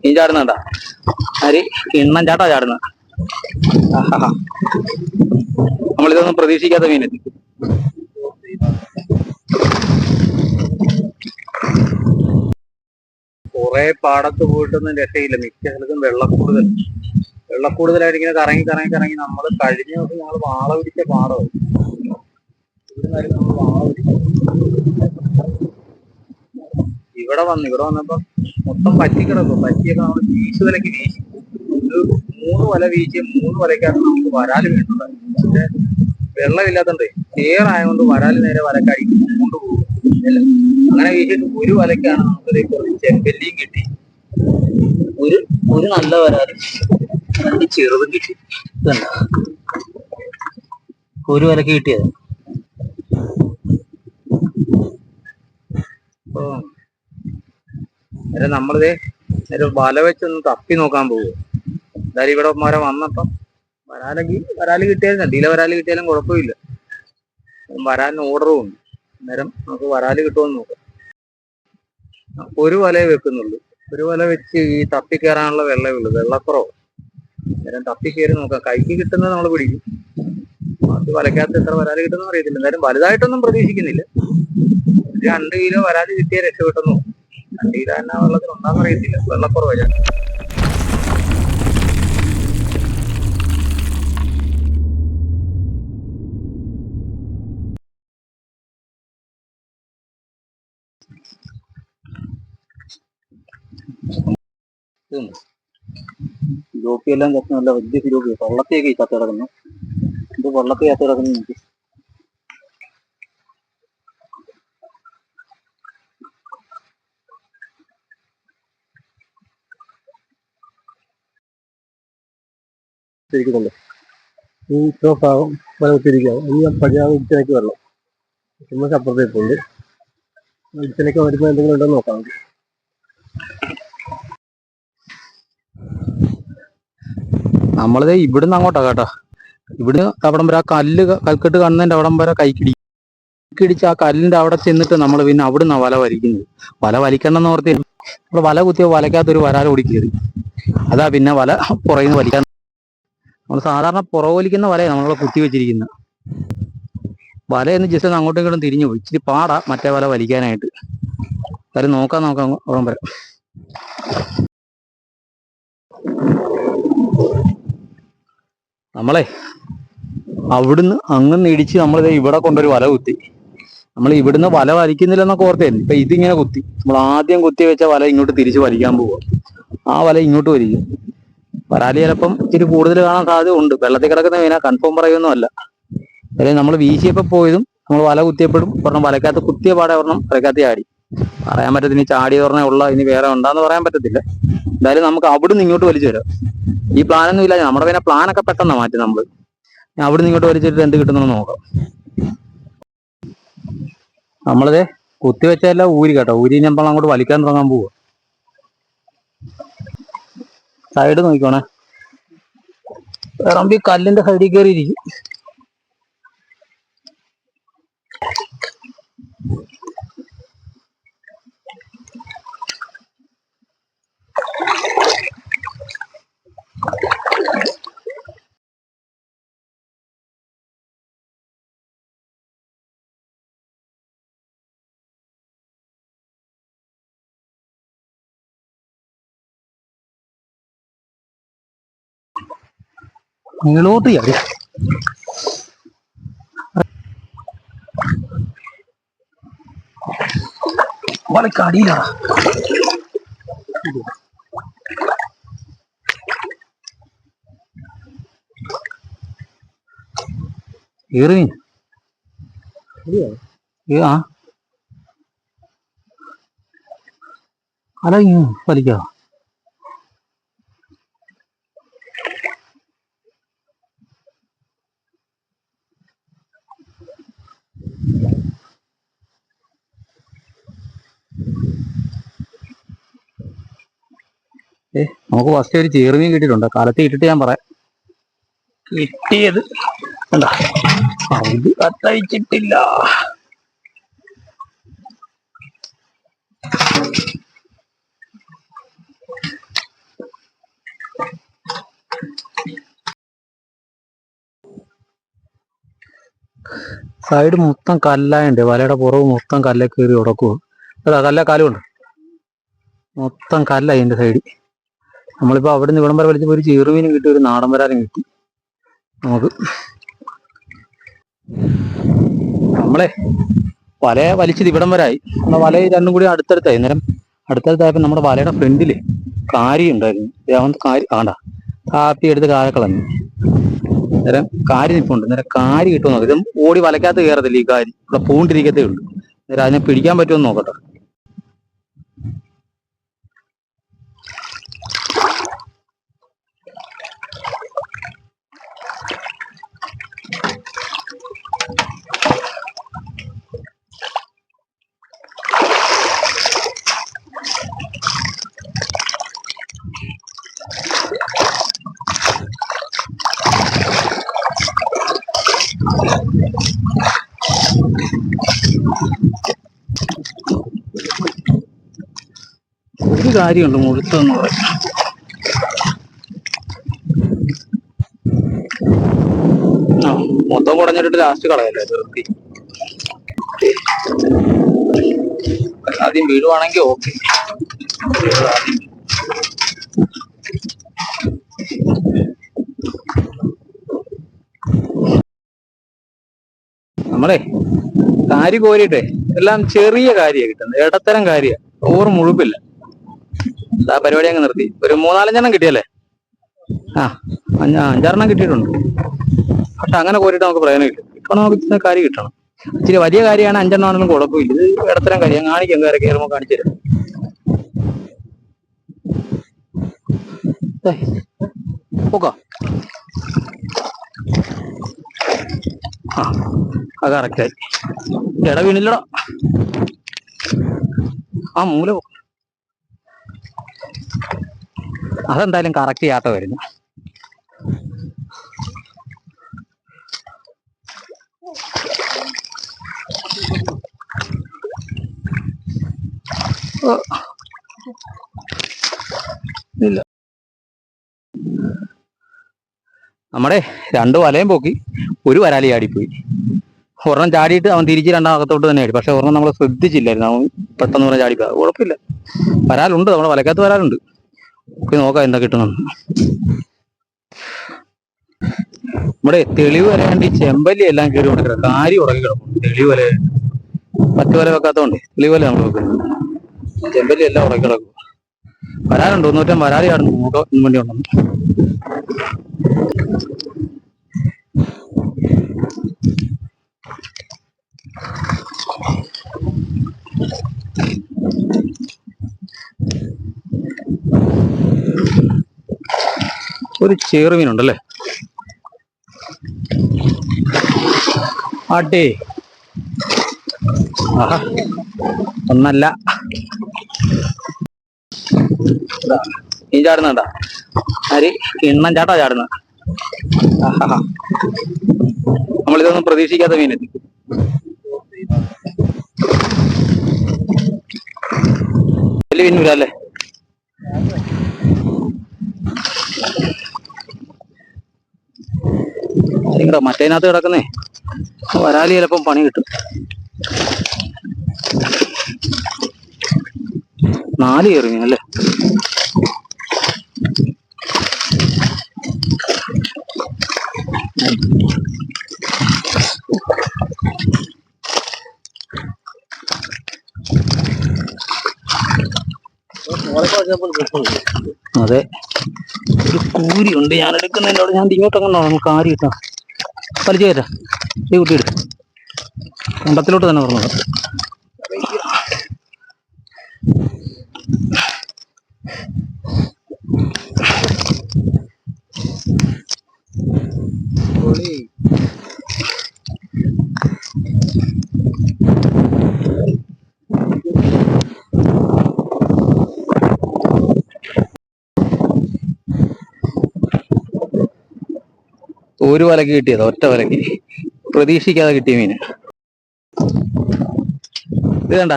നീ ചാടുന്നുണ്ടാ? ആര്? കിണ്ണം ചാട്ടാ ചാടുന്നത്. നമ്മളിതൊന്നും പ്രതീക്ഷിക്കാത്ത മീനെത്തി. കുറെ പാടത്ത് പോയിട്ടൊന്നും രക്ഷയില്ല. മിക്ക സ്ഥലത്തും വെള്ളക്കൂടുതലായിട്ട് ഇങ്ങനെ കറങ്ങി നമ്മൾ കഴിഞ്ഞ ദിവസം ഞങ്ങൾ വാള പിടിച്ച പാടമായി. ഇവിടെ വന്നപ്പോ മൊത്തം പറ്റിക്കിടക്കും. പറ്റിയൊക്കെ നമ്മൾ വീശുവലക്ക് വീശി ഒരു 3 വല വീശി 3 വലക്കകത്ത് നമുക്ക് വരാല് വീണിട്ടുണ്ടായിരുന്നു. പക്ഷെ വെള്ളമില്ലാത്തണ്ടേ ചേറായതുകൊണ്ട് വരാല് നേരെ വലക്കടി കൊണ്ടുപോകും. അങ്ങനെ വീശിട്ട് ഒരു വലക്കാണ് നമുക്ക് കുറച്ച് ചെമ്പല്ലിയും കിട്ടി. ഒരു നല്ല വരാല്, 2 ചെറുതും കിട്ടി. ഒരു വലക്ക് കിട്ടിയത്. നേരെ നമ്മളിതേ നേരെ വല വെച്ചൊന്ന് തപ്പി നോക്കാൻ പോകും. എന്തായാലും ഇവിടെ വരെ വന്നപ്പം വരാല് കിട്ടിയാലും നദിയിലെ വരാല് കിട്ടിയാലും കുഴപ്പമില്ല. വരാലിന് ഓർഡറും ഉണ്ട്. അന്നേരം നമുക്ക് വരാല് കിട്ടുമെന്ന് നോക്കാം. ഒരു വലയെ വെക്കുന്നുള്ളൂ. ഒരു വല വെച്ച് ഈ തപ്പി കയറാനുള്ള വെള്ളമേ ഉള്ളൂ, വെള്ളക്കുറവ്. അന്നേരം തപ്പി കയറി നോക്കാം. കൈക്ക് കിട്ടുന്നത് നമ്മൾ പിടിക്കും. അത് വലക്കകത്ത് എത്ര വരാല് കിട്ടുമെന്ന് അറിയത്തില്ല. എന്തായാലും വലുതായിട്ടൊന്നും പ്രതീക്ഷിക്കുന്നില്ല. 2 കിലോ വരാല് കിട്ടിയ രക്ഷപ്പെട്ടെന്ന് നോക്കും. 2 കിലോ എന്നാ വെള്ളത്തിൽ ഉണ്ടാകുന്ന അറിയത്തില്ല, വെള്ളക്കുറവാണ്. സിലോപ്പിയെല്ലാം ചത്ത് നല്ല വലിയ സിലോപ്പി. വള്ളത്തേക്ക് ചത്ത് കിടക്കുന്നു. ഇത് വള്ളത്തിൽ ചത്ത് കിടക്കുന്നു. ശരിക്കുന്നുണ്ട്. ഈ ഇത്ര ഭാഗം വലത്തിരിക്കാവും. ഈ പടിയാവ് ഇടിച്ചനക്ക് വെള്ളം ചുമ്മാ അപ്പുറത്തേക്കുണ്ട്. ഇടിച്ചനക്ക് വരുമ്പോൾ എന്തെങ്കിലും ഉണ്ടോ നോക്കാം. നമ്മളിത് ഇവിടുന്ന് അങ്ങോട്ടാ കേട്ടോ. ഇവിടുന്ന് അവിടം വരെ ആ കൽക്കെട്ട് കാണുന്നതിന്റെ അവിടം വരെ കൈക്കിടിച്ച് ആ കല്ലിന്റെ അവിടെ ചെന്നിട്ട് നമ്മൾ പിന്നെ അവിടുന്ന് വല വലിക്കുന്നത്. വല വലിക്കണമെന്ന് ഓർത്തി നമ്മൾ വല കുത്തിയ വലക്കകത്തൊരു വരാൽ ഓടി കയറി. അതാ പിന്നെ വല പുറകിന്ന് വലിക്കാൻ. നമ്മൾ സാധാരണ പുറകോലിക്കുന്ന വലയാണ് നമ്മളെ കുത്തി വെച്ചിരിക്കുന്നത്. വലയൊന്ന് ജസ്റ്റ് ഒന്ന് അങ്ങോട്ടും ഇങ്ങോട്ടും തിരിഞ്ഞു പോയി. ഇച്ചിരി പാടാ മറ്റേ വല വലിക്കാനായിട്ട്. കാര്യം നോക്കാം ഓളം വരാം. നമ്മളെ അവിടുന്ന് അങ്ങനെ ഇടിച്ച് നമ്മളിത് ഇവിടെ കൊണ്ടൊരു വല കുത്തി. നമ്മൾ ഇവിടുന്ന് വല വലിക്കുന്നില്ലെന്നൊക്കെ ഓർത്തായിരുന്നു. ഇപ്പൊ ഇതിങ്ങനെ കുത്തി. നമ്മൾ ആദ്യം കുത്തി വെച്ച വല ഇങ്ങോട്ട് തിരിച്ച് വലിക്കാൻ പോവുക. ആ വല ഇങ്ങോട്ട് വലിക്കും. വരാല് ചിലപ്പം ഇച്ചിരി കൂടുതൽ കാണാൻ സാധ്യത ഉണ്ട്. വെള്ളത്തിൽ കിടക്കുന്ന മീനാ, കൺഫേം പറയുമൊന്നും അല്ല. അതായത് നമ്മൾ വീശിയപ്പോ പോയതും നമ്മൾ വല കുത്തിയപ്പോഴും ഒരെണ്ണം വലക്കകത്ത് കുത്തിയ പാടെ ഒരെണ്ണം വലക്കകത്ത് ചാടി. പറയാൻ പറ്റത്തില്ല ഇനി ചാടി പറഞ്ഞ ഉള്ള ഇനി വേറെ ഉണ്ടാന്ന് പറയാൻ പറ്റത്തില്ല. എന്തായാലും നമുക്ക് അവിടുന്ന് ഇങ്ങോട്ട് വലിച്ചു തരാം. ഈ പ്ലാനൊന്നും ഇല്ല. നമ്മുടെ പിന്നെ പ്ലാനൊക്കെ പെട്ടെന്ന് മാറ്റി നമ്മൾ അവിടുന്ന് ഇങ്ങോട്ട് വലിച്ചിട്ട് എന്ത് കിട്ടുന്നു നോക്കാം. നമ്മളിത് കുത്തിവെച്ചെല്ലാം ഊരി കേട്ടോ. ഊരി നമ്മൾ അങ്ങോട്ട് വലിക്കാൻ തുടങ്ങാൻ പോവുക. സൈഡ് നോക്കിക്കോണേ. വേറമ്പി കല്ലിന്റെ സൈഡിൽ കയറി ഇരിക്കും. നീളോട്ട് ചാടി. വലക്കടിയിലാ. ഏറി ആ അല വലിക്കാ. നമുക്ക് ഫസ്റ്റ് ഒരു ചേറുമീൻ കിട്ടിയിട്ടുണ്ട്. കാലത്ത് ഇട്ടിട്ട് ഞാൻ പറയാം. കിട്ടിയത് എന്താ ഇത് കത്തഴിച്ചിട്ടില്ല. സൈഡ് മൊത്തം കല്ലായുണ്ട്, വലയുടെ പുറവ് മൊത്തം കല്ലെ കയറി ഉടക്കുക. അതാ കല്ല കാലുണ്ട്, മൊത്തം കല്ലായി എൻ്റെ സൈഡിൽ. നമ്മളിപ്പോൾ അവിടെ നിന്ന് ഇവിടം വരെ വലിച്ചപ്പോൾ ഒരു ചെറുമീനും കിട്ടി, ഒരു നാടൻ വരാനും കിട്ടി നമുക്ക്. നമ്മളെ വല വലിച്ചത് ഇവിടം വരായി. നമ്മുടെ വല രണ്ടും കൂടി അടുത്തടുത്തായി. നേരം അടുത്തടുത്തായപ്പോൾ നമ്മുടെ വലയുടെ ഫ്രണ്ടിൽ കാരി ഉണ്ടായിരുന്നു. അവൻ കാരി ആണ്ടാ കാപ്പി എടുത്ത് കാരെ കളഞ്ഞു. നേരം കാരി നിൽപ്പുണ്ട്. നേരം കാരി കിട്ടുമോ നോക്കാം. ഇത് ഓടി വലക്കകത്ത് കയറത്തില്ല ഈ കാരി, ഇവിടെ പൂണ്ടിരിക്കത്തേ ഉള്ളൂ. നേരം അതിനെ പിടിക്കാൻ പറ്റുമോ നോക്കട്ടെ. ഒരു കാര്യമുണ്ട്, മുഴുത്തെന്ന് പറയും. ആ മൊത്തം കുടഞ്ഞിട്ട് ലാസ്റ്റ് കളയല്ലേ തീർത്തി. ആദ്യം വീടുവാണെങ്കിൽ ഓക്കെ. നമ്മളെ കാരി കോരിട്ടെ എല്ലാം ചെറിയ കാര്യമാണ് കിട്ടുന്നത്, ഇടത്തരം കാര്യമാണ്, ഓവർ മുഴുപ്പില്ല. ആ പരിപാടി അങ്ങ് നിർത്തി. ഒരു 3-4 കിട്ടിയല്ലേ? ആ 5-6 കിട്ടിയിട്ടുണ്ട്. പക്ഷെ അങ്ങനെ കോരിട്ട് നമുക്ക് പ്രയോജനം കിട്ടും. ഇപ്പൊ നമുക്ക് ഇച്ചിരി കാര്യം കിട്ടണം. ഇച്ചിരി വലിയ കാര്യമാണ് 5 ആണെങ്കിലും കുഴപ്പമില്ല. ഇത് ഇടത്തരം കാര്യം കാണിക്കാം, കയറി കയറുമ്പോൾ കാണിച്ചു തരാം. പോക്കാ ആ കറക്റ്റായി. ഇട വീണില്ലടോ. ആ മൂല അതെന്തായാലും കറക്റ്റ് യാത്ര വരുന്നു. ഇല്ല, നമ്മുടെ 2 വലയും പോക്കി, ഒരു വരാലി ചാടിപ്പോയി. ഒരെണ്ണം ചാടിയിട്ട് അവൻ തിരിച്ച് 2 അകത്തോട്ട് തന്നെ ആടി. പക്ഷെ ഒരെണ്ണം നമ്മൾ ശ്രദ്ധിച്ചില്ലായിരുന്നു, അവൻ പെട്ടെന്ന് പറഞ്ഞാൽ ചാടിപ്പോയി. കുഴപ്പമില്ല, വരാലുണ്ട്, നമ്മുടെ വലക്കകത്ത് വരാലുണ്ട്. നോക്കാം എന്താ കിട്ടണം. നമ്മുടെ തെളിവ് വരാണ്ട് ഈ ചെമ്പല്ലി എല്ലാം കയറി കൊടുക്കുക, കാരി ഉറങ്ങി കിടക്കും. തെളിവ് വല മറ്റു വല വെക്കാത്തോണ്ട് തെളിവ് വല നമ്മൾ വെക്കുന്നത്. ചെമ്പല്ലി എല്ലാം ഉറങ്ങി കിടക്കും. വരാലുണ്ട്, 150 വരാലി ആടുന്നു. നോക്കാൻ വേണ്ടി ഉണ്ടെന്ന്. ഒരു ചെറുമീനുണ്ടല്ലേ? ആട്ടേ, ആഹാ ഒന്നല്ല, നീ ചാടുന്നണ്ട ആര് കിണ്ണം ചാട്ടാ ചാടുന്ന. ആഹാ, നമ്മളിതൊന്നും പ്രതീക്ഷിക്കാത്ത മീനെത്തി. വലിയ മീനൂരല്ലേ? ആരെങ്കിലും മറ്റേനകത്ത് കിടക്കുന്നേ വരാലി ചിലപ്പം പണി കിട്ടും. 4 ചെറുമീനല്ലേ? അതെ, ഒരു കൂരി ഉണ്ട് ഞാൻ എടുക്കുന്നതിനോട്. ഞാൻ ഇങ്ങോട്ടങ്ങോട്ടോ നമുക്ക് ആരി കിട്ടാം. വലിച്ചു കയറ്റാ, ഈ കുട്ടി എടുക്കും. കണ്ടത്തിലോട്ട് തന്നെ പറഞ്ഞത്. ഒരു വലക്ക് കിട്ടിയത്, ഒറ്റ വലക്ക്, പ്രതീക്ഷിക്കാതെ കിട്ടിയ മീന്. ഇത് കണ്ട,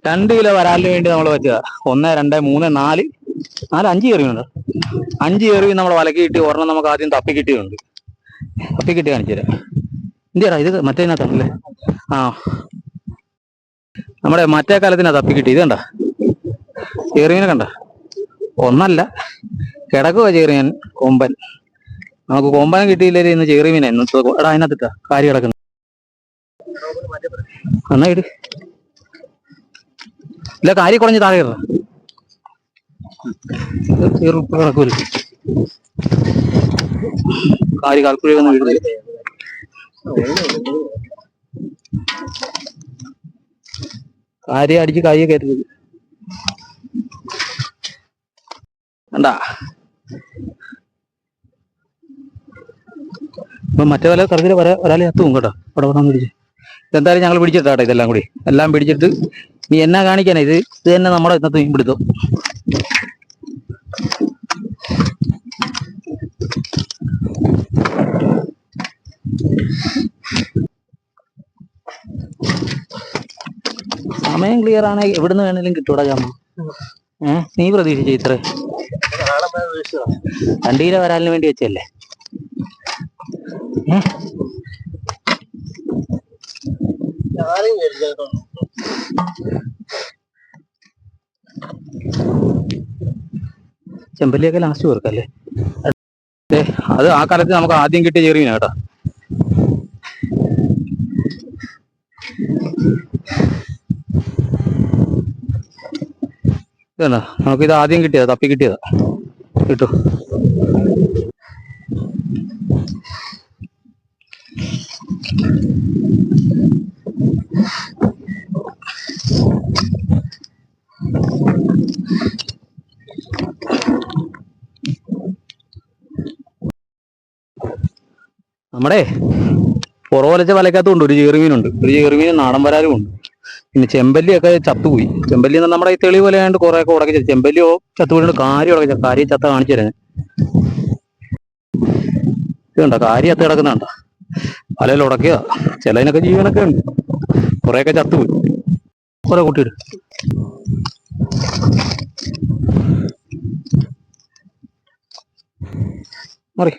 2 കിലോ വരാലിന് വേണ്ടി നമ്മൾ വെച്ചതാ. 1, 2, 3, 4, 5 ചെറിയുണ്ട്. 5 ചെറിയ നമ്മൾ വലക്ക് കിട്ടി. ഒരെണ്ണം നമുക്ക് ആദ്യം തപ്പി കിട്ടിയുണ്ട്. തപ്പി കിട്ടി കാണിച്ചു തരാം. ഇന്ത്യടാ ഇത് മറ്റേതിനകത്താണല്ലേ. ആ നമ്മുടെ മറ്റേ കാലത്തിനാ തപ്പി കിട്ടി. ഇത് കണ്ട ചെറുമീനെ കണ്ട, ഒന്നല്ല കിടക്കുക ചെറുമീൻ കൊമ്പൻ. നമുക്ക് കൊമ്പനം കിട്ടിയില്ലേ ഇന്ന് ചെറുമീനെ എടാ അതിനകത്തിട്ടാ കാരി കിടക്കുന്നു. എന്നാ ഇട്, ഇല്ല കാരി കുറഞ്ഞ് താഴെ ഇട, കിടക്കൂല കാരി കാൽക്കുഴിയൊന്നും വീടില്ല. കാരി അടിച്ച് കാരിയെ കയറ്റരുത് കണ്ടാ. ഇപ്പൊ മറ്റേ വല കറുതിൽ ഒരാളെ എത്തും കേട്ടോ. അവിടെ വന്നു പിടിച്ച് ഇതെന്തായാലും ഞങ്ങൾ പിടിച്ചിട്ടാട്ടെ. ഇതെല്ലാം കൂടി എല്ലാം പിടിച്ചിട്ട് നീ എന്നാ കാണിക്കാനാ? ഇത് തന്നെ നമ്മുടെ ഇന്നത്തെ മീൻ പിടുത്തം. സമയം ക്ലിയർ ആണെങ്കിൽ എവിടുന്ന് വേണേലും കിട്ടൂടാ ചാമ്പ. നീ പ്രതീക്ഷിച്ച ഇത്ര 2 കിലോ വരാലിന് വേണ്ടി വെച്ചല്ലേ? ചെമ്പല്ലിയൊക്കെ ലാസ്റ്റ് കൊടുക്കല്ലേ? അത് ആ കാലത്ത് നമുക്ക് ആദ്യം കിട്ടിയ ചെറിയ കേട്ടോ. നമുക്കിത് ആദ്യം കിട്ടിയതാ, തപ്പി കിട്ടിയതാ. കിട്ടു നമ്മുടെ പുറവലച്ച വലക്കകത്തുണ്ട് ഒരു ചെറുമീനുണ്ട്. ഒരു ചെറുമീൻ നാടൻ വരാലും ഉണ്ട്. പിന്നെ ചെമ്പല്ലിയൊക്കെ ചത്തുപോയി. ചെമ്പല്ലി നമ്മുടെ ഈ തെളി പോലെ ആയതുകൊണ്ട് കുറെ ഒക്കെ ഉടക്കി. ചെമ്പല്ലിയോ ചത്തുപോയിട്ടുണ്ട്. കാരി ഉടക്കി. കാരി ചത്ത കാണിച്ചു തരാൻ. ഇതുണ്ടോ കാരി ചത്ത് കിടക്കുന്നുണ്ടോ? വലയിൽ ഉടക്കിയ ചിലതിനൊക്കെ ജീവനൊക്കെ ഉണ്ട്. കുറെയൊക്കെ ചത്തുപോയി. കുറെ കുട്ടിയിട്. മറി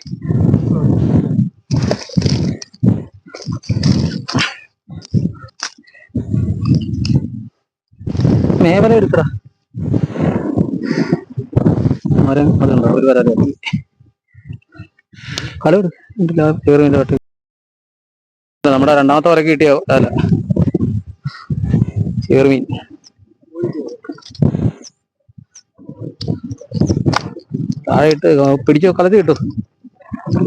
മേവല എടുക്കടാ. മരം അതുണ്ടോ? ഒരു വരാ കല ചെറുമീൻ്റെ പട്ടി. നമ്മുടെ രണ്ടാമത്തെ വരക്ക് കിട്ടിയോ? അല്ല ചെറുമീൻ. താഴെ ഇട്ട് പിടിച്ചു കലത്തി കിട്ടും.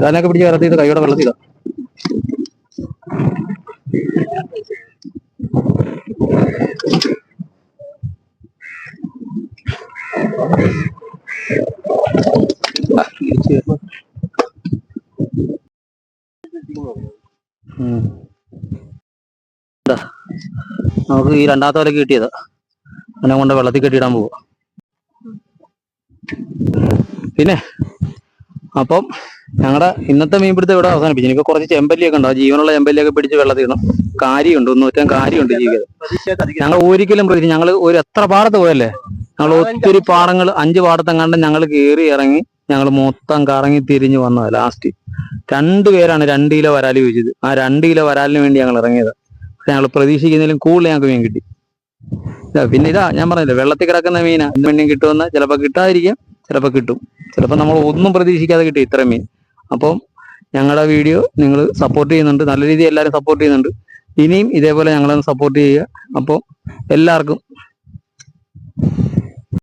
അതിനൊക്കെ പിടിച്ച് കലത്തിയിട്ട് കൈയോടെ വെള്ളത്തില്ല. നമുക്ക് ഈ രണ്ടാമത്തെ വലക്ക് കിട്ടിയത് അതിനെ കൊണ്ട് വെള്ളത്തിൽ കെട്ടിയിടാൻ പോവുക. പിന്നെ അപ്പം ഞങ്ങളുടെ ഇന്നത്തെ മീൻപിടുത്തം ഇവിടെ അവസാനിപ്പിച്ചു. ഇനിയിപ്പോ കുറച്ച് ചെമ്പല്ലിയൊക്കെ ഉണ്ടാവും. ജീവനുള്ള ചെമ്പല്ലിയൊക്കെ പിടിച്ച് വെള്ളത്തിടണം. കാരിയുണ്ട്, 100 കാരിയുണ്ട് ജീവിതം. ഞങ്ങൾ ഒരിക്കലും പ്രതീക്ഷിച്ചു. ഞങ്ങൾ എത്ര പാടത്ത് പോയല്ലേ? ഞങ്ങൾ ഒത്തിരി പാടങ്ങൾ 5 പാടത്തെങ്ങാണ്ട് ഞങ്ങൾ കയറി ഇറങ്ങി ഞങ്ങൾ മൊത്തം കറങ്ങി തിരിഞ്ഞ് വന്നത്. ലാസ്റ്റ് 2 പേരാണ് 2 കിലോ വരാൽ ചോദിച്ചത്. ആ 2 കിലോ വരാലിന് വേണ്ടി ഞങ്ങൾ ഇറങ്ങിയത്. ഞങ്ങൾ പ്രതീക്ഷിക്കുന്നതിലും കൂടുതൽ ഞങ്ങൾക്ക് മീൻ കിട്ടി. പിന്നെ ഇതാ ഞാൻ പറഞ്ഞില്ലേ, വെള്ളത്തിൽ കിടക്കുന്ന മീനാ. എന്ത് മീനും കിട്ടുമെന്ന് ചിലപ്പോൾ കിട്ടാതിരിക്കാം, ചിലപ്പോൾ കിട്ടും. ചിലപ്പോൾ നമ്മൾ ഒന്നും പ്രതീക്ഷിക്കാതെ കിട്ടും ഇത്ര മീൻ. അപ്പം ഞങ്ങളുടെ വീഡിയോ നിങ്ങൾ സപ്പോർട്ട് ചെയ്യുന്നുണ്ട്, നല്ല രീതിയിൽ എല്ലാവരും സപ്പോർട്ട് ചെയ്യുന്നുണ്ട്. ഇനിയും ഇതേപോലെ ഞങ്ങളൊന്ന് സപ്പോർട്ട് ചെയ്യുക. അപ്പോൾ എല്ലാവർക്കും